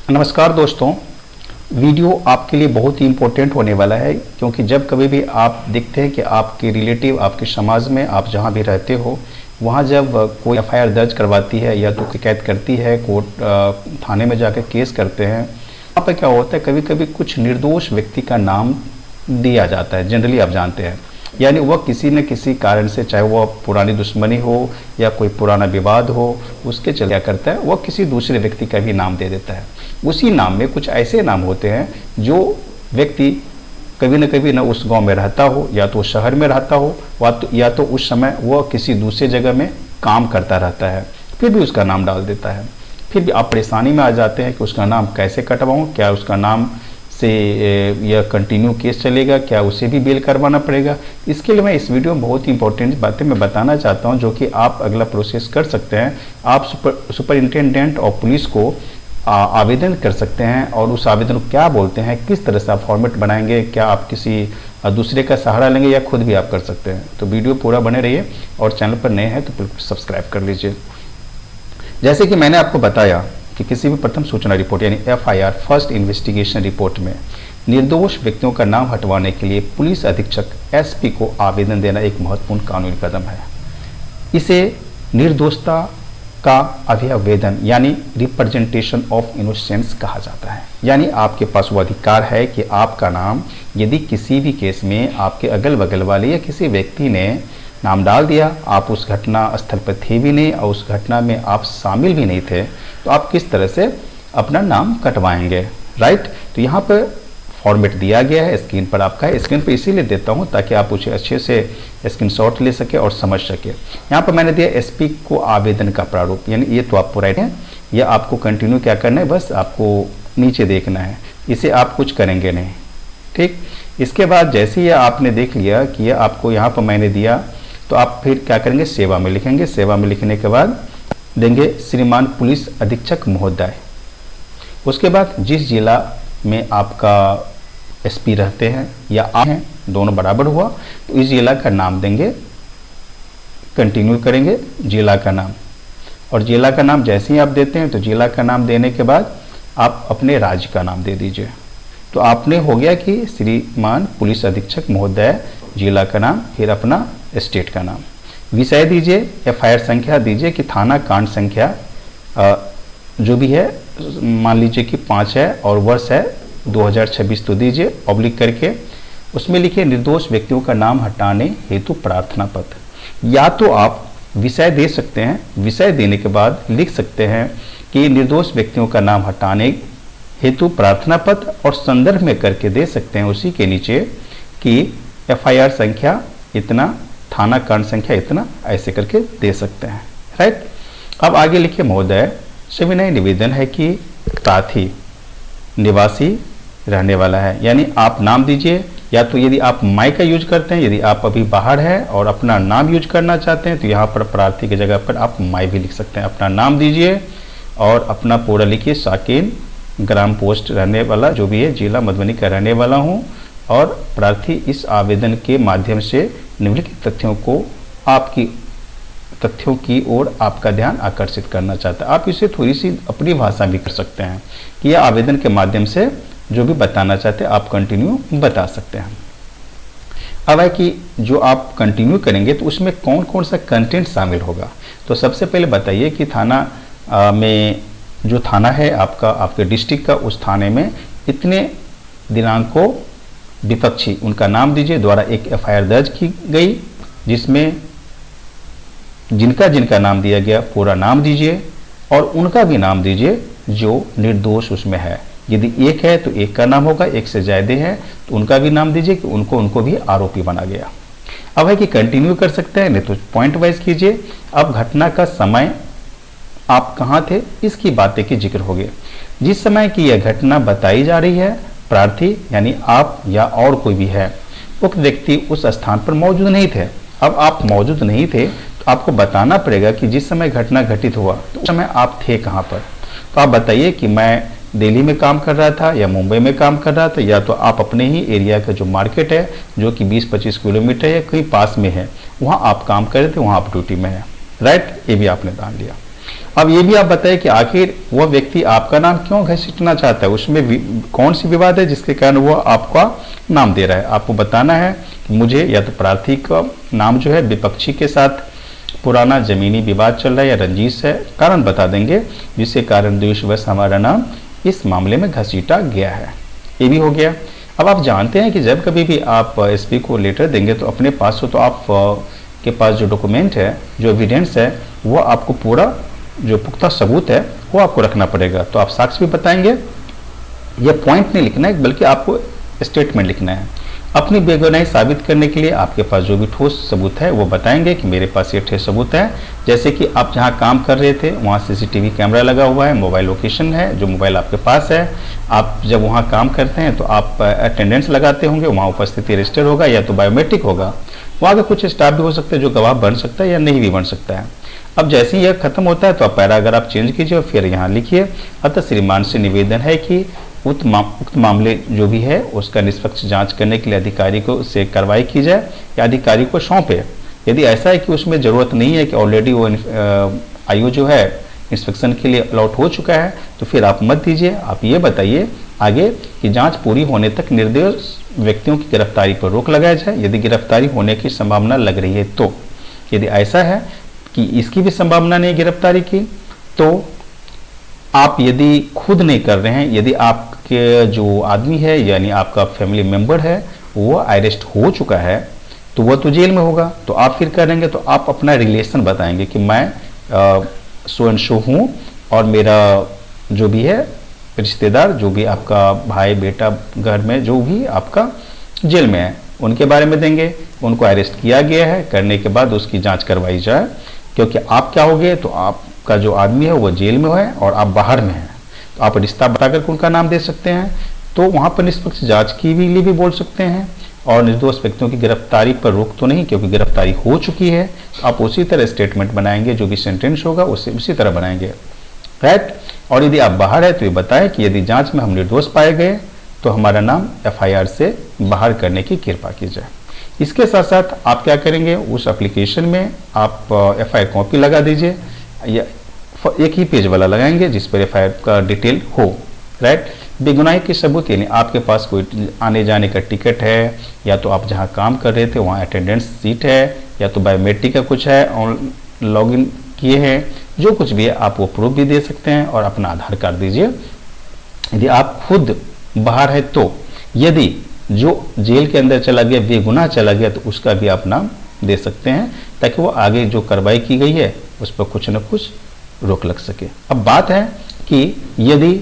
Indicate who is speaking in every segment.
Speaker 1: नमस्कार दोस्तों, वीडियो आपके लिए बहुत ही इम्पोर्टेंट होने वाला है क्योंकि जब कभी भी आप देखते हैं कि आपके रिलेटिव आपके समाज में आप जहां भी रहते हो वहां जब कोई एफआईआर दर्ज करवाती है या तो शिकायत करती है, कोर्ट थाने में जाकर केस करते हैं, वहाँ पर क्या होता है कभी कभी कुछ निर्दोष व्यक्ति का नाम दिया जाता है। जनरली आप जानते हैं, यानी वह किसी न किसी कारण से, चाहे वह पुरानी दुश्मनी हो या कोई पुराना विवाद हो, उसके चल क्या करता है वह किसी दूसरे व्यक्ति का भी नाम दे देता है। उसी नाम में कुछ ऐसे नाम होते हैं जो व्यक्ति कभी न कभी न उस गांव में रहता हो या तो शहर में रहता हो या तो उस समय वह किसी दूसरे जगह में काम करता रहता है, फिर भी उसका नाम डाल देता है। फिर भी आप परेशानी में आ जाते हैं कि उसका नाम कैसे कटवाऊँ, क्या उसका नाम से यह कंटिन्यू केस चलेगा, क्या उसे भी बेल करवाना पड़ेगा। इसके लिए मैं इस वीडियो में बहुत ही इंपॉर्टेंट बातें मैं बताना चाहता हूं जो कि आप अगला प्रोसेस कर सकते हैं। आप सुपरिंटेंडेंट ऑफ पुलिस को आवेदन कर सकते हैं और उस आवेदन को क्या बोलते हैं, किस तरह से आप फॉर्मेट बनाएंगे, क्या आप किसी दूसरे का सहारा लेंगे या खुद भी आप कर सकते हैं। तो वीडियो पूरा बने रहिए और चैनल पर नए हैं तो बिल्कुल सब्सक्राइब कर लीजिए। जैसे कि मैंने आपको बताया कि किसी भी प्रथम सूचना रिपोर्ट यानी एफआईआर फर्स्ट इन्वेस्टिगेशन रिपोर्ट में निर्दोष व्यक्तियों का नाम हटवाने के लिए पुलिस अधीक्षक एसपी को आवेदन देना एक महत्वपूर्ण कानूनी कदम है। इसे निर्दोषता का अभ्यावेदन यानी रिप्रेजेंटेशन ऑफ इनोसेंस कहा जाता है। यानी आपके पास वो अधिकार है कि आपका नाम यदि किसी भी केस में आपके अगल बगल वाले या किसी व्यक्ति ने नाम डाल दिया, आप उस घटना स्थल पर थे भी नहीं और उस घटना में आप शामिल भी नहीं थे, तो आप किस तरह से अपना नाम कटवाएंगे, राइट। तो यहाँ पर फॉर्मेट दिया गया है, स्क्रीन पर आपका है। स्क्रीन पर इसीलिए देता हूँ ताकि आप उसे अच्छे से स्क्रीनशॉट ले सके और समझ सके। यहाँ पर मैंने दिया एसपी को आवेदन का प्रारूप, यानी ये तो आपको राइट है, यह आपको कंटिन्यू क्या करना है, बस आपको नीचे देखना है, इसे आप कुछ करेंगे नहीं, ठीक। इसके बाद जैसे ही आपने देख लिया कि यह आपको यहाँ पर मैंने दिया, तो आप फिर क्या करेंगे, सेवा में लिखेंगे। सेवा में लिखने के बाद देंगे श्रीमान पुलिस अधीक्षक महोदय। उसके बाद जिस जिला में आपका एसपी रहते हैं या आप हैं, दोनों बराबर हुआ, तो इस जिला का नाम देंगे। कंटिन्यू करेंगे जिला का नाम, और जिला का नाम जैसे ही आप देते हैं तो जिला का नाम देने के बाद आप अपने राज्य का नाम दे दीजिए। तो आपने हो गया कि श्रीमान पुलिस अधीक्षक महोदय, जिला का नाम, फिर अपना स्टेट का नाम। विषय दीजिए, एफआईआर संख्या दीजिए कि थाना कांड संख्या जो भी है, मान लीजिए कि 5 है और वर्ष है 2026, तो दीजिए ऑब्लिक करके उसमें लिखिए निर्दोष व्यक्तियों का नाम हटाने हेतु प्रार्थना पत्र। या तो आप विषय दे सकते हैं, विषय देने के बाद लिख सकते हैं कि निर्दोष व्यक्तियों का नाम हटाने हेतु प्रार्थना पत्र, और संदर्भ में करके दे सकते हैं उसी के नीचे कि एफआईआर संख्या इतना, थाना कांड संख्या इतना, ऐसे करके दे सकते हैं, राइट। अब आगे लिखिए महोदय, सविनय निवेदन है कि प्रार्थी निवासी रहने वाला है, यानी आप नाम दीजिए। या तो यदि आप माई का यूज करते हैं, यदि आप अभी बाहर हैं और अपना नाम यूज करना चाहते हैं तो यहाँ पर प्रार्थी की जगह पर आप माई भी लिख सकते हैं। अपना नाम दीजिए और अपना पूरा लिखिए, साकिन ग्राम पोस्ट रहने वाला, जो भी है जिला मधुबनी का रहने वाला हूँ, और प्रार्थी इस आवेदन के माध्यम से निम्नलिखित तथ्यों की ओर आपका ध्यान आकर्षित करना चाहता है। आप इसे थोड़ी सी अपनी भाषा भी कर सकते हैं कि यह आवेदन के माध्यम से जो भी बताना चाहते हैं आप कंटिन्यू बता सकते हैं। अब है कि जो आप कंटिन्यू करेंगे तो उसमें कौन कौन सा कंटेंट शामिल होगा। तो सबसे पहले बताइए कि थाना में जो थाना है आपका, आपके डिस्ट्रिक्ट का, उस थाने में इतने दिनांक को विपक्षी, उनका नाम दीजिए, द्वारा एक एफआईआर दर्ज की गई, जिसमें जिनका जिनका नाम दिया गया पूरा नाम दीजिए और उनका भी नाम दीजिए जो निर्दोष उसमें है। यदि एक है तो एक का नाम होगा, एक से ज़्यादा है तो उनका भी नाम दीजिए कि उनको भी आरोपी बना गया। अब है कि कंटिन्यू कर सकते हैं, नहीं तो पॉइंट वाइज कीजिए। अब घटना का समय, आप कहाँ थे, इसकी बातें की जिक्र हो गया। जिस समय की यह घटना बताई जा रही है, प्रार्थी यानी आप या और कोई भी है, उक्त व्यक्ति उस स्थान पर मौजूद नहीं थे। अब आप मौजूद नहीं थे तो आपको बताना पड़ेगा कि जिस समय घटना घटित हुआ तो उस समय आप थे कहाँ पर। तो आप बताइए कि मैं दिल्ली में काम कर रहा था या मुंबई में काम कर रहा था, या तो आप अपने ही एरिया का जो मार्केट है जो कि 20-25 किलोमीटर या कहीं पास में है, वहाँ आप काम कर रहे थे, वहाँ आप ड्यूटी में है, राइट। ये भी आपने जान लिया। अब ये भी आप बताएं कि आखिर वह व्यक्ति आपका नाम क्यों घसीटना चाहता है, उसमें कौन सी विवाद है जिसके कारण वह आपका नाम दे रहा है। आपको बताना है कि मुझे या तो प्रार्थी का नाम जो है विपक्षी के साथ पुराना जमीनी विवाद चल रहा है या रंजिश है, कारण बता देंगे जिसके कारण द्वेषवश हमारा नाम इस मामले में घसीटा गया है। ये भी हो गया। अब आप जानते हैं कि जब कभी भी आप एसपी को लेटर देंगे तो अपने पास हो तो आप के पास जो डॉक्यूमेंट है, जो एविडेंस है, वो आपको पूरा जो पुख्ता सबूत है वो आपको रखना पड़ेगा। तो आप साक्ष्य भी बताएंगे, ये पॉइंट नहीं लिखना है बल्कि आपको स्टेटमेंट लिखना है। अपनी बेगुनाही साबित करने के लिए आपके पास जो भी ठोस सबूत है वो बताएंगे कि मेरे पास ये ठोस सबूत है, जैसे कि आप जहाँ काम कर रहे थे वहाँ सीसीटीवी कैमरा लगा हुआ है, मोबाइल लोकेशन है, जो मोबाइल आपके पास है। आप जब वहाँ काम करते हैं तो आप अटेंडेंस लगाते होंगे, वहाँ उपस्थिति रजिस्टर होगा या तो बायोमेट्रिक होगा। वहाँ का कुछ स्टाफ भी हो सकता है जो गवाह बन सकता है या नहीं भी बन सकता है। अब जैसे ही यह खत्म होता है तो आप पैरा अगर आप चेंज कीजिए और फिर यहाँ लिखिए, अतः श्रीमान से निवेदन है कि उक्त मामले जो भी है उसका निष्पक्ष जांच करने के लिए अधिकारी को उससे कार्रवाई की जाए या अधिकारी को सौंपे। यदि ऐसा है कि उसमें ज़रूरत नहीं है कि ऑलरेडी वो आयु जो है इंस्पेक्शन के लिए अलॉट हो चुका है, तो फिर आप मत दीजिए। आप ये बताइए आगे कि जांच पूरी होने तक निर्दोष व्यक्तियों की गिरफ्तारी पर रोक लगाया जाए यदि गिरफ्तारी होने की संभावना लग रही है तो। यदि ऐसा है कि इसकी भी संभावना नहीं गिरफ्तारी की, तो आप यदि खुद नहीं कर रहे हैं, यदि आपके जो आदमी है यानी आपका फैमिली मेंबर है वो अरेस्ट हो चुका है तो वह तो जेल में होगा, तो आप फिर करेंगे तो आप अपना रिलेशन बताएंगे कि मैं सो एंड सो हूँ और मेरा जो भी है रिश्तेदार, जो भी आपका भाई बेटा घर में जो भी आपका जेल में है उनके बारे में देंगे। उनको अरेस्ट किया गया है, करने के बाद उसकी जांच करवाई जाए, क्योंकि आप क्या होगे तो आपका जो आदमी है वो जेल में है और आप बाहर में हैं, तो आप रिश्ता बताकर उनका नाम दे सकते हैं। तो वहाँ पर निष्पक्ष जांच की लिए भी बोल सकते हैं और निर्दोष व्यक्तियों की गिरफ्तारी पर रोक तो नहीं, क्योंकि गिरफ्तारी हो चुकी है। तो आप उसी तरह स्टेटमेंट बनाएंगे, जो भी सेंटेंस होगा उसी तरह बनाएंगे, राइट। और यदि आप बाहर है तो ये बताएं कि यदि जांच में हम निर्दोष पाए गए तो हमारा नाम एफआईआर से बाहर करने की कृपा की जाए। इसके साथ साथ आप क्या करेंगे, उस एप्लीकेशन में आप एफआईआर कॉपी लगा दीजिए या एक ही पेज वाला लगाएंगे जिस पर एफआईआर का डिटेल हो, राइट। बेगुनाही के सबूत यानी आपके पास कोई आने जाने का टिकट है, या तो आप जहां काम कर रहे थे वहां अटेंडेंस सीट है, या तो बायोमेट्रिक का कुछ है और लॉगिन किए हैं, जो कुछ भी है आप वो प्रूफ भी दे सकते हैं और अपना आधार कार्ड दीजिए। यदि आप खुद बाहर है तो, यदि जो जेल के अंदर चला गया बेगुनाह चला गया तो उसका भी आप नाम दे सकते हैं, ताकि वो आगे जो कार्रवाई की गई है उस पर कुछ न कुछ रोक लग सके। अब बात है कि यदि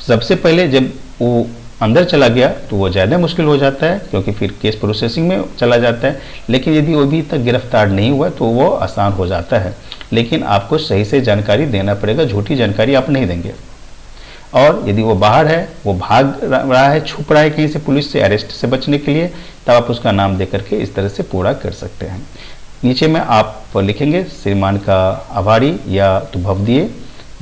Speaker 1: सबसे पहले जब वो अंदर चला गया तो वो ज़्यादा मुश्किल हो जाता है, क्योंकि फिर केस प्रोसेसिंग में चला जाता है। लेकिन यदि वो अभी तक गिरफ्तार नहीं हुआ तो वो आसान हो जाता है, लेकिन आपको सही से जानकारी देना पड़ेगा, झूठी जानकारी आप नहीं देंगे। और यदि वो बाहर है, वो भाग रहा है, छुप रहा है कहीं से पुलिस से अरेस्ट से बचने के लिए, तब आप उसका नाम दे करके इस तरह से पूरा कर सकते हैं। नीचे में आप लिखेंगे श्रीमान का आभारी या तो भवदीय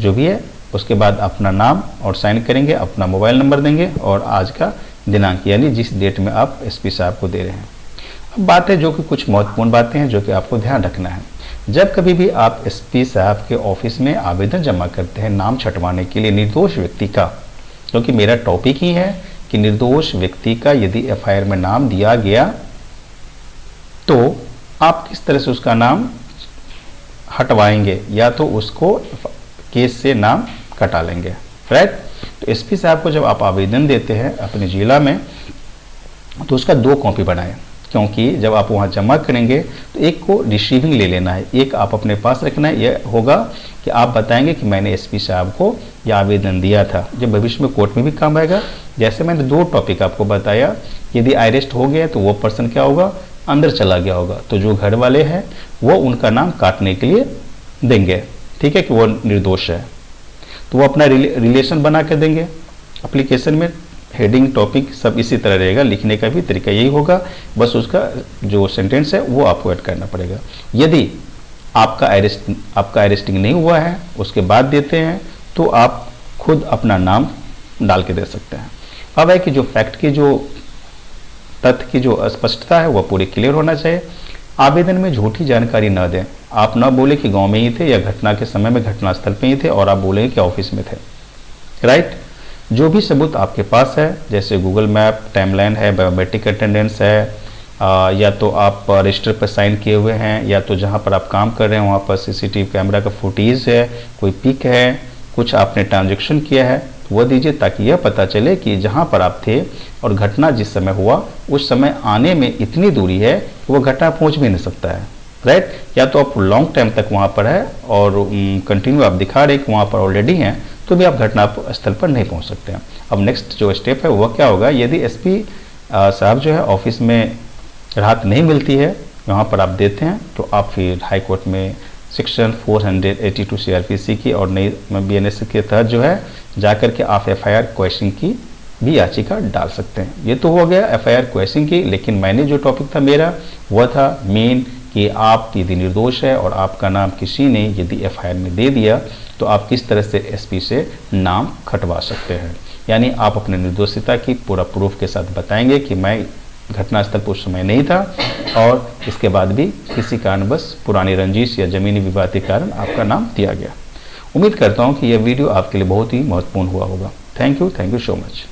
Speaker 1: जो भी है, उसके बाद अपना नाम और साइन करेंगे, अपना मोबाइल नंबर देंगे और आज का दिनांक यानी जिस डेट में आप एसपी साहब को दे रहे हैं। अब बात है जो कि कुछ महत्वपूर्ण बातें हैं जो कि आपको ध्यान रखना है। जब कभी भी आप एसपी साहब के ऑफिस में आवेदन जमा करते हैं नाम छंटवाने के लिए निर्दोष व्यक्ति का, क्योंकि मेरा टॉपिक ही है कि निर्दोष व्यक्ति का यदि एफआईआर में नाम दिया गया तो आप किस तरह से उसका नाम हटवाएंगे, या तो उसको केस से नाम कटा लेंगे, राइट। तो एसपी साहब को जब आप आवेदन देते हैं अपने जिला में तो उसका 2 कॉपी बनाएं, क्योंकि जब आप वहाँ जमा करेंगे तो एक को रिसीविंग ले लेना है, एक आप अपने पास रखना है। यह होगा कि आप बताएंगे कि मैंने एसपी साहब को यह आवेदन दिया था, जब भविष्य में कोर्ट में भी काम आएगा। जैसे मैंने 2 टॉपिक आपको बताया, यदि अरेस्ट हो गया तो वो पर्सन क्या होगा, अंदर चला गया होगा, तो जो घर वाले हैं वो उनका नाम काटने के लिए देंगे, ठीक है, कि वो निर्दोष है, तो वो अपना रिलेशन बना कर देंगे। एप्लीकेशन में हेडिंग टॉपिक सब इसी तरह रहेगा, लिखने का भी तरीका यही होगा, बस उसका जो सेंटेंस है वो आपको ऐड करना पड़ेगा। यदि आपका अरेस्टिंग नहीं हुआ है उसके बाद देते हैं तो आप खुद अपना नाम डाल के दे सकते हैं। अब है कि जो फैक्ट की जो तथ्य की जो स्पष्टता है वह पूरी क्लियर होना चाहिए। आवेदन में झूठी जानकारी न दें। आप ना बोले कि गांव में ही थे या घटना के समय में घटनास्थल पे ही थे, और आप बोले कि ऑफिस में थे। राइट। जो भी सबूत आपके पास है, जैसे गूगल मैप, टाइमलाइन है, बायोमेट्रिक अटेंडेंस है, या तो आप रजिस्टर पर साइन किए हुए हैं, या तो जहां पर आप काम कर रहे हैं वहां पर सीसीटीवी कैमरा का फुटेज है, कोई पिक है, कुछ आपने ट्रांजैक्शन किया है, तो वह दीजिए, ताकि यह पता चले कि जहां पर आप थे और घटना जिस समय हुआ उस समय आने में इतनी दूरी है कि वह घटना पहुंच भी नहीं सकता है। राइट। या तो आप लॉन्ग टाइम तक वहां पर है और कंटिन्यू आप दिखा रहे कि वहां पर ऑलरेडी हैं, तो भी आप घटना स्थल पर नहीं पहुंच सकते हैं। अब नेक्स्ट जो स्टेप है वह क्या होगा, यदि एसपी साहब जो है ऑफिस में राहत नहीं मिलती है, वहाँ पर आप देते हैं, तो आप फिर हाई कोर्ट में सेक्शन 482 सीआरपीसी की और नई बीएनएस के तहत जो है जाकर के आप एफआईआर क्वेश्चन की भी याचिका डाल सकते हैं। ये तो हो गया एफआईआर क्वेश्चन की, लेकिन मैंने जो टॉपिक था मेरा वह था मेन कि आप यदि निर्दोष है और आपका नाम किसी ने यदि एफआईआर में दे दिया तो आप किस तरह से एसपी से नाम खटवा सकते हैं। यानी आप अपने निर्दोषिता की पूरा प्रूफ के साथ बताएंगे कि मैं घटनास्थल पर उस समय नहीं था, और इसके बाद भी किसी कारणवश पुरानी रंजिश या जमीनी विवाद के कारण आपका नाम दिया गया। उम्मीद करता हूं कि यह वीडियो आपके लिए बहुत ही महत्वपूर्ण हुआ होगा। Thank you so much.